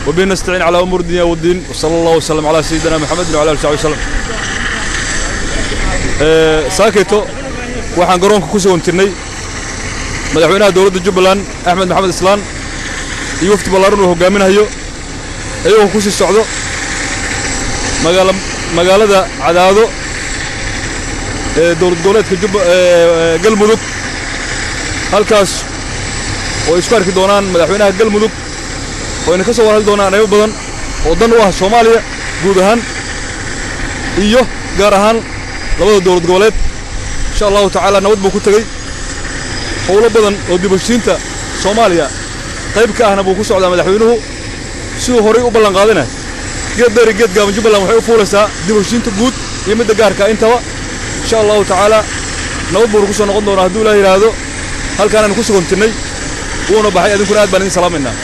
وبه نستعين على أمور الدنيا والدين وصلى الله وسلم على سيدنا محمد وعلى آله وصحبه وسلم ساكيتو waxaan garoonka ku soo intirnay madaxweynaha dawladda Jubbaland Axmed Maxamed Islaan iyo wafdi ballaaran oo hogaaminayo ayuu ku sii socdo magaalada Cadaado dawlad goboleedka Galmudug halkaas oo isku arki doonaan madaxweynaha Galmudug oo inay ka soo warhal doonaan ayuu badan oo dan u ah Soomaaliya guud ahaan iyo gaar ahaan labada dawlad goboleed insha Allah ta'ala nabad buu ku tagay howlo badan oo dib u heshiinta Soomaaliya qayb ka ahna buu ku socdaa madaxweynuhu sidoo hore u ballan qaadana geed gaaban Jubbaland waxay u fuulaysaa dib u heshiinta guud iyo mid gaarka intaba insha Allah ta'ala nabad buu ku soo noqon doonaa haddii la yiraahdo halkaan aan ku sugantinay wuuna baxay adinkuna aad baan idin salaameynaa